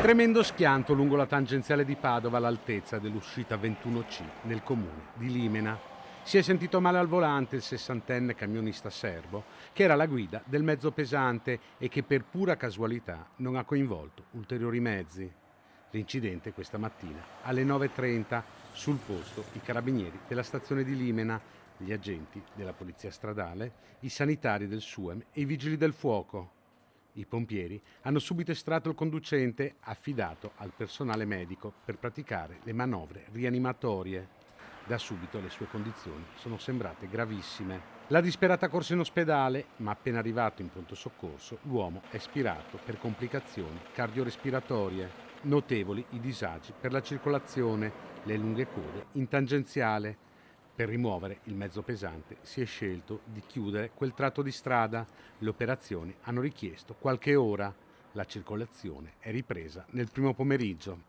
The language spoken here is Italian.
Tremendo schianto lungo la tangenziale di Padova all'altezza dell'uscita 21C nel comune di Limena. Si è sentito male al volante il sessantenne camionista serbo che era alla guida del mezzo pesante e che per pura casualità non ha coinvolto ulteriori mezzi. L'incidente questa mattina alle 9:30 sul posto i carabinieri della stazione di Limena, gli agenti della polizia stradale, i sanitari del SUEM e i vigili del fuoco. I pompieri hanno subito estratto il conducente affidato al personale medico per praticare le manovre rianimatorie. Da subito le sue condizioni sono sembrate gravissime. La disperata corsa in ospedale, ma appena arrivato in pronto soccorso, l'uomo è spirato per complicazioni cardiorespiratorie. Notevoli i disagi per la circolazione, le lunghe code in tangenziale. Per rimuovere il mezzo pesante si è scelto di chiudere quel tratto di strada. Le operazioni hanno richiesto qualche ora. La circolazione è ripresa nel primo pomeriggio.